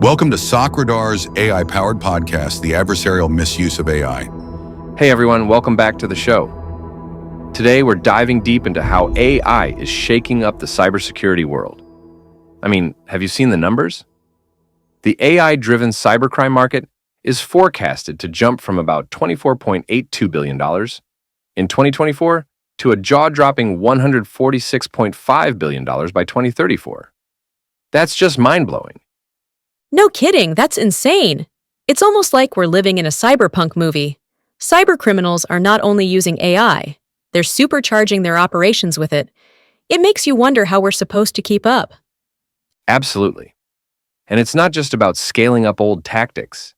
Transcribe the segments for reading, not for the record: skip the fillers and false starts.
Welcome to SOCRadar's AI-powered podcast, The Adversarial Misuse of AI. Hey everyone, welcome back to the show. Today we're diving deep into how AI is shaking up the cybersecurity world. I mean, have you seen the numbers? The AI-driven cybercrime market is forecasted to jump from about $24.82 billion in 2024 to a jaw-dropping $146.5 billion by 2034. That's just mind-blowing. No kidding, that's insane. It's almost like we're living in a cyberpunk movie. Cybercriminals are not only using AI, they're supercharging their operations with it. It makes you wonder how we're supposed to keep up. Absolutely. And it's not just about scaling up old tactics.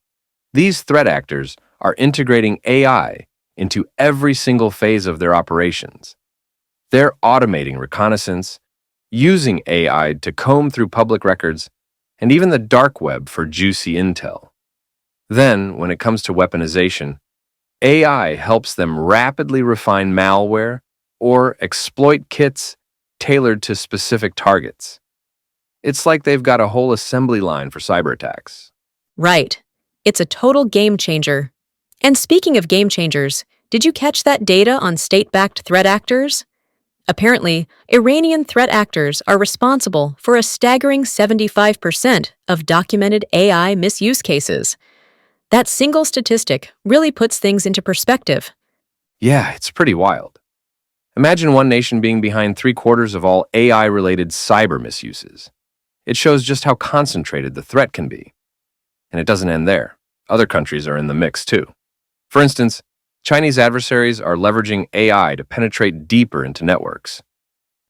These threat actors are integrating AI into every single phase of their operations. They're automating reconnaissance, using AI to comb through public records, and even the dark web for juicy intel. Then, when it comes to weaponization, AI helps them rapidly refine malware or exploit kits tailored to specific targets. It's like they've got a whole assembly line for cyber attacks. Right. It's a total game changer. And speaking of game changers, did you catch that data on state-backed threat actors? Apparently, Iranian threat actors are responsible for a staggering 75% of documented AI misuse cases. That single statistic really puts things into perspective. Yeah, it's pretty wild. Imagine one nation being behind 3/4 of all AI-related cyber misuses. It shows just how concentrated the threat can be. And it doesn't end there. Other countries are in the mix too. For instance, Chinese adversaries are leveraging AI to penetrate deeper into networks.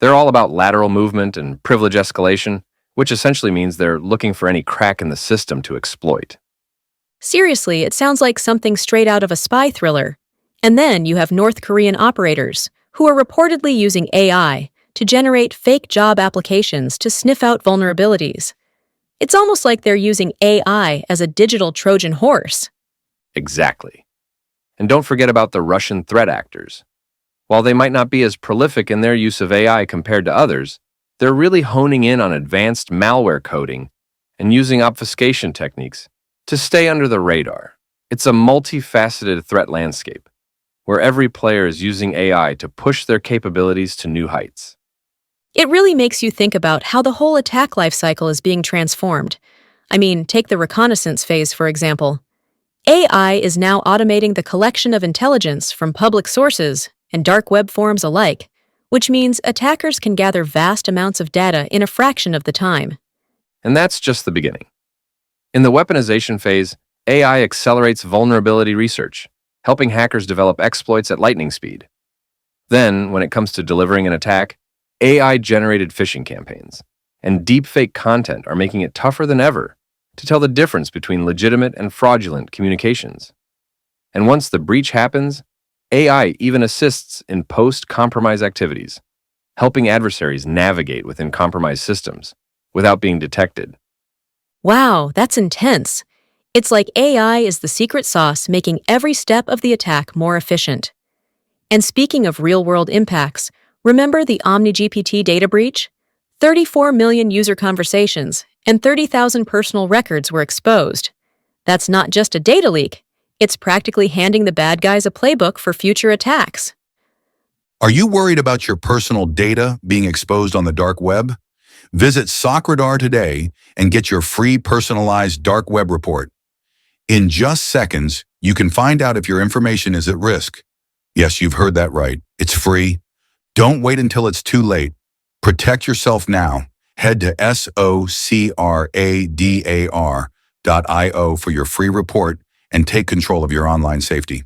They're all about lateral movement and privilege escalation, which essentially means they're looking for any crack in the system to exploit. Seriously, it sounds like something straight out of a spy thriller. And then you have North Korean operators, who are reportedly using AI to generate fake job applications to sniff out vulnerabilities. It's almost like they're using AI as a digital Trojan horse. Exactly. And don't forget about the Russian threat actors. While they might not be as prolific in their use of AI compared to others, they're really honing in on advanced malware coding and using obfuscation techniques to stay under the radar. It's a multifaceted threat landscape, where every player is using AI to push their capabilities to new heights. It really makes you think about how the whole attack lifecycle is being transformed. I mean, take the reconnaissance phase, for example. AI is now automating the collection of intelligence from public sources and dark web forums alike, which means attackers can gather vast amounts of data in a fraction of the time. And that's just the beginning. In the weaponization phase, AI accelerates vulnerability research, helping hackers develop exploits at lightning speed. Then, when it comes to delivering an attack, AI-generated phishing campaigns and deepfake content are making it tougher than ever to tell the difference between legitimate and fraudulent communications. And once the breach happens, AI even assists in post-compromise activities, helping adversaries navigate within compromised systems without being detected. Wow, that's intense. It's like AI is the secret sauce making every step of the attack more efficient. And speaking of real-world impacts, remember the OmniGPT data breach? 34 million user conversations and 30,000 personal records were exposed. That's not just a data leak. It's practically handing the bad guys a playbook for future attacks. Are you worried about your personal data being exposed on the dark web? Visit SOCRadar today and get your free personalized dark web report. In just seconds, you can find out if your information is at risk. Yes, you've heard that right. It's free. Don't wait until it's too late. Protect yourself now. Head to SOCRadar.io for your free report and take control of your online safety.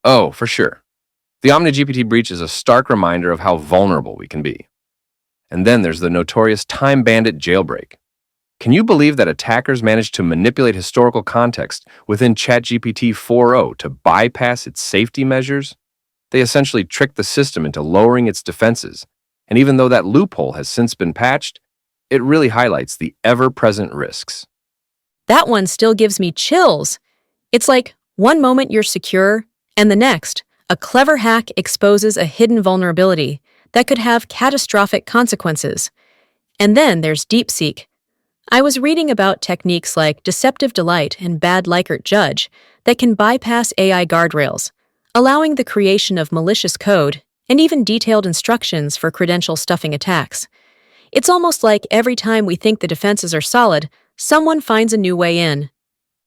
Oh, for sure. The OmniGPT breach is a stark reminder of how vulnerable we can be. And then there's the notorious Time Bandit jailbreak. Can you believe that attackers managed to manipulate historical context within ChatGPT 4.0 to bypass its safety measures? They essentially tricked the system into lowering its defenses. And even though that loophole has since been patched, it really highlights the ever-present risks. That one still gives me chills. It's like one moment you're secure, and the next, a clever hack exposes a hidden vulnerability that could have catastrophic consequences. And then there's DeepSeek, I was reading about techniques like deceptive delight and bad Likert judge that can bypass AI guardrails, allowing the creation of malicious code and even detailed instructions for credential stuffing attacks. It's almost like every time we think the defenses are solid, someone finds a new way in.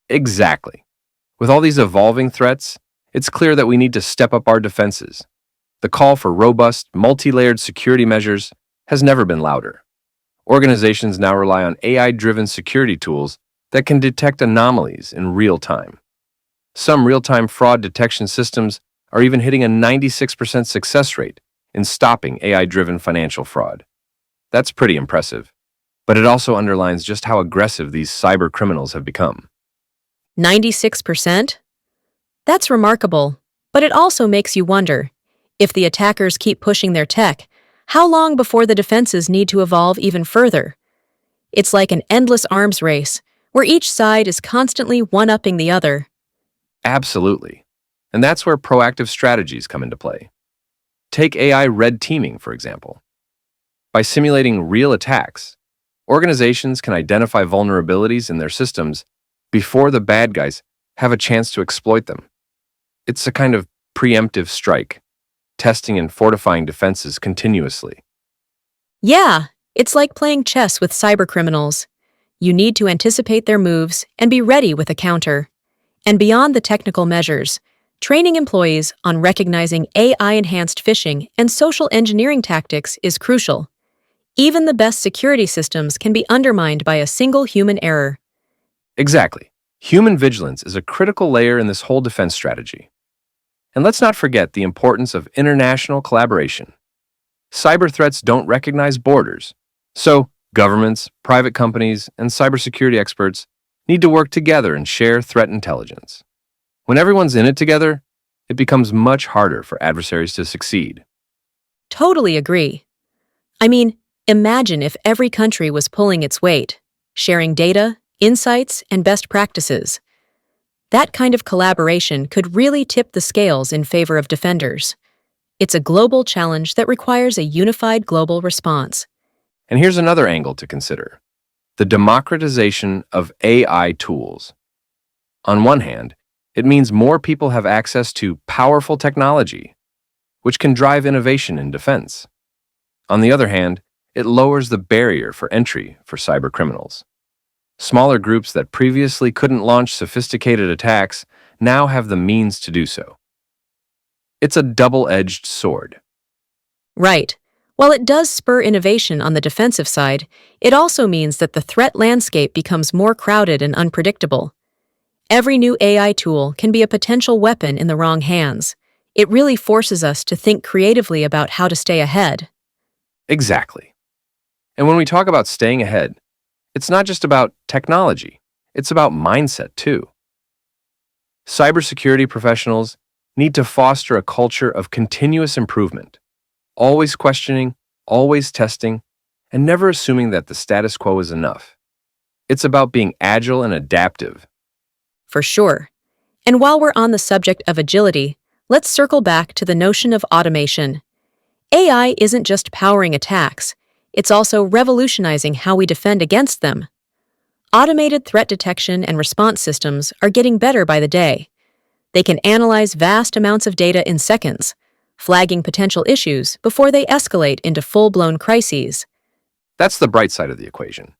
Exactly. With all these evolving threats, it's clear that we need to step up our defenses. The call for robust, multi-layered security measures has never been louder. Organizations now rely on AI-driven security tools that can detect anomalies in real time. Some real-time fraud detection systems are even hitting a 96% success rate in stopping AI-driven financial fraud. That's pretty impressive, but it also underlines just how aggressive these cybercriminals have become. 96%? That's remarkable, but it also makes you wonder, if the attackers keep pushing their tech, how long before the defenses need to evolve even further? It's like an endless arms race, where each side is constantly one-upping the other. Absolutely. And that's where proactive strategies come into play. Take AI red teaming, for example. By simulating real attacks, organizations can identify vulnerabilities in their systems before the bad guys have a chance to exploit them. It's a kind of preemptive strike, testing and fortifying defenses continuously. Yeah, it's like playing chess with cybercriminals. You need to anticipate their moves and be ready with a counter. And beyond the technical measures, training employees on recognizing AI-enhanced phishing and social engineering tactics is crucial. Even the best security systems can be undermined by a single human error. Exactly. Human vigilance is a critical layer in this whole defense strategy. And let's not forget the importance of international collaboration. Cyber threats don't recognize borders, so governments, private companies, and cybersecurity experts need to work together and share threat intelligence. When everyone's in it together, it becomes much harder for adversaries to succeed. Totally agree. I mean, imagine if every country was pulling its weight, sharing data, insights, and best practices. That kind of collaboration could really tip the scales in favor of defenders. It's a global challenge that requires a unified global response. And here's another angle to consider: the democratization of AI tools. On one hand, it means more people have access to powerful technology, which can drive innovation in defense. On the other hand, it lowers the barrier for entry for cybercriminals. Smaller groups that previously couldn't launch sophisticated attacks now have the means to do so. It's a double-edged sword. Right. While it does spur innovation on the defensive side, it also means that the threat landscape becomes more crowded and unpredictable. Every new AI tool can be a potential weapon in the wrong hands. It really forces us to think creatively about how to stay ahead. Exactly. And when we talk about staying ahead, it's not just about technology, it's about mindset too. Cybersecurity professionals need to foster a culture of continuous improvement, always questioning, always testing, and never assuming that the status quo is enough. It's about being agile and adaptive. For sure. And while we're on the subject of agility, let's circle back to the notion of automation. AI isn't just powering attacks, it's also revolutionizing how we defend against them. Automated threat detection and response systems are getting better by the day. They can analyze vast amounts of data in seconds, flagging potential issues before they escalate into full-blown crises. That's the bright side of the equation.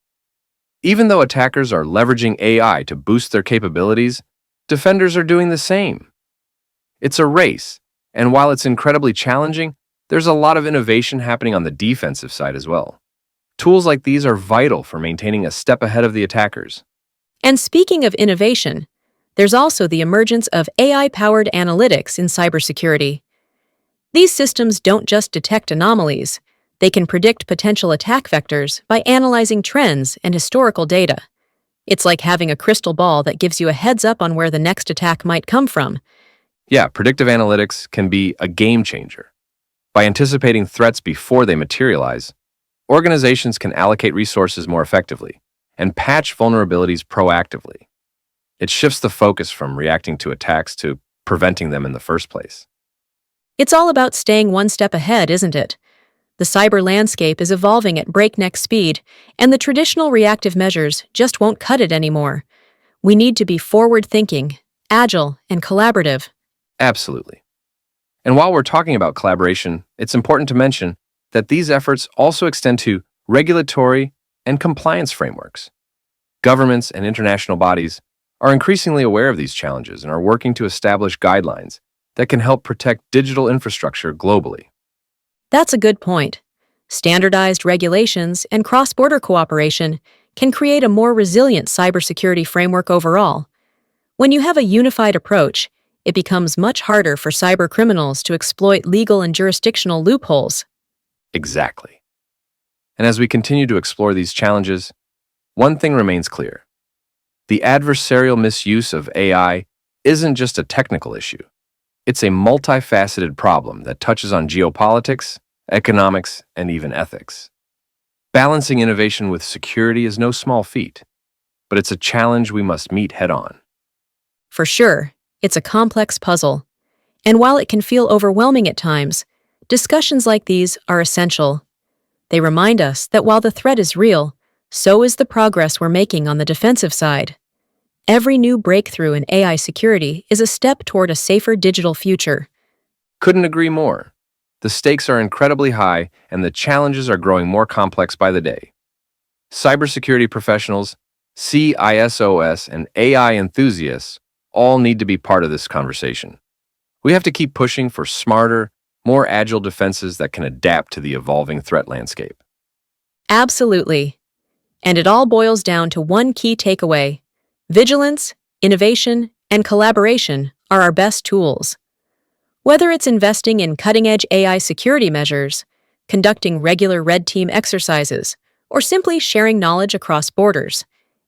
Even though attackers are leveraging AI to boost their capabilities, defenders are doing the same. It's a race, and while it's incredibly challenging, there's a lot of innovation happening on the defensive side as well. Tools like these are vital for maintaining a step ahead of the attackers. And speaking of innovation, there's also the emergence of AI-powered analytics in cybersecurity. These systems don't just detect anomalies, they can predict potential attack vectors by analyzing trends and historical data. It's like having a crystal ball that gives you a heads up on where the next attack might come from. Yeah, predictive analytics can be a game changer. By anticipating threats before they materialize, organizations can allocate resources more effectively and patch vulnerabilities proactively. It shifts the focus from reacting to attacks to preventing them in the first place. It's all about staying one step ahead, isn't it? The cyber landscape is evolving at breakneck speed, and the traditional reactive measures just won't cut it anymore. We need to be forward-thinking, agile, and collaborative. Absolutely. And while we're talking about collaboration, it's important to mention that these efforts also extend to regulatory and compliance frameworks. Governments and international bodies are increasingly aware of these challenges and are working to establish guidelines that can help protect digital infrastructure globally. That's a good point. Standardized regulations and cross-border cooperation can create a more resilient cybersecurity framework overall. When you have a unified approach, it becomes much harder for cybercriminals to exploit legal and jurisdictional loopholes. Exactly. And as we continue to explore these challenges, one thing remains clear. The adversarial misuse of AI isn't just a technical issue. It's a multifaceted problem that touches on geopolitics, economics, and even ethics. Balancing innovation with security is no small feat, but it's a challenge we must meet head-on. For sure, it's a complex puzzle. And while it can feel overwhelming at times, discussions like these are essential. They remind us that while the threat is real, so is the progress we're making on the defensive side. Every new breakthrough in AI security is a step toward a safer digital future. Couldn't agree more. The stakes are incredibly high, and the challenges are growing more complex by the day. Cybersecurity professionals, CISOs, and AI enthusiasts all need to be part of this conversation. We have to keep pushing for smarter, more agile defenses that can adapt to the evolving threat landscape. Absolutely. And it all boils down to one key takeaway. Vigilance, innovation, and collaboration are our best tools. Whether it's investing in cutting-edge AI security measures, conducting regular red team exercises, or simply sharing knowledge across borders,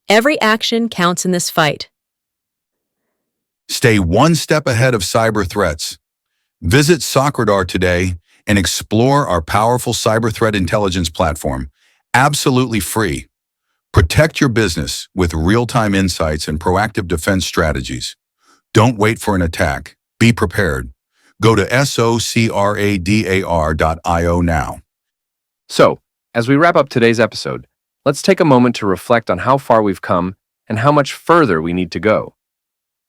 every action counts in this fight. Stay one step ahead of cyber threats. Visit SOCRadar today and explore our powerful cyber threat intelligence platform, absolutely free. Protect your business with real-time insights and proactive defense strategies. Don't wait for an attack. Be prepared. Go to SOCRadar.io now. So, as we wrap up today's episode, let's take a moment to reflect on how far we've come and how much further we need to go.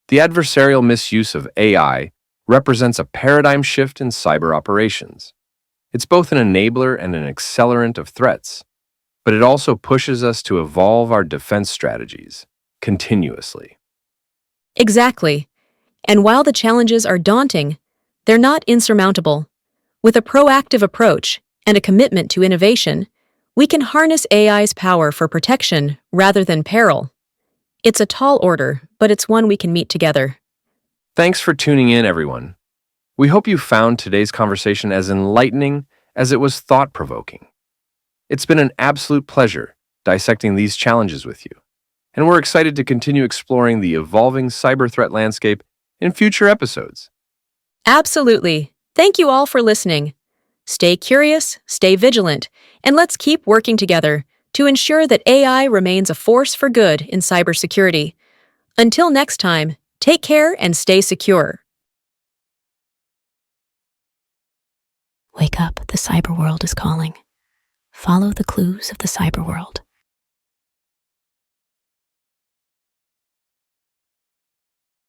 The adversarial misuse of AI represents a paradigm shift in cyber operations. It's both an enabler and an accelerant of threats, but it also pushes us to evolve our defense strategies continuously. Exactly. And while the challenges are daunting, they're not insurmountable. With a proactive approach and a commitment to innovation, we can harness AI's power for protection rather than peril. It's a tall order, but it's one we can meet together. Thanks for tuning in, everyone. We hope you found today's conversation as enlightening as it was thought-provoking. It's been an absolute pleasure dissecting these challenges with you, and we're excited to continue exploring the evolving cyber threat landscape in future episodes. Absolutely. Thank you all for listening. Stay curious, stay vigilant, and let's keep working together to ensure that AI remains a force for good in cybersecurity. Until next time, take care and stay secure. Wake up, the cyber world is calling. Follow the clues of the cyber world.